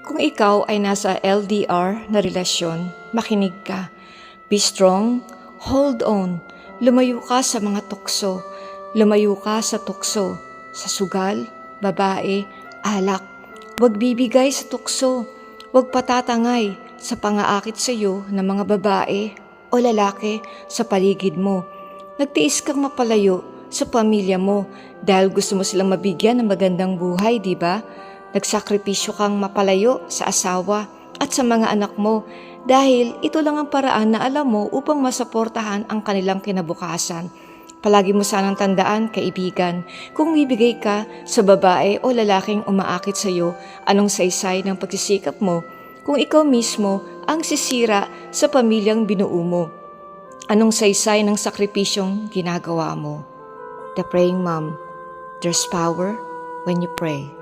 Kung ikaw ay nasa LDR na relasyon, makinig ka. Be strong, hold on, lumayo ka sa mga tukso, lumayo ka sa tukso, sa sugal, babae, alak. Huwag bibigay sa tukso, huwag patatangay sa pangaakit sa iyo ng mga babae o lalaki sa paligid mo. Nagtiis kang mapalayo sa pamilya mo dahil gusto mo silang mabigyan ng magandang buhay, di ba? Nagsakripisyo kang mapalayo sa asawa at sa mga anak mo dahil ito lang ang paraan na alam mo upang masuportahan ang kanilang kinabukasan. Palagi mo sanang tandaan, kaibigan, kung bibigay ka sa babae o lalaking umaakit sa iyo, anong saysay ng pagsisikap mo kung ikaw mismo ang sisira sa pamilyang binuo mo? Anong saysay ng sakripisyong ginagawa mo? The Praying Mom, there's power when you pray.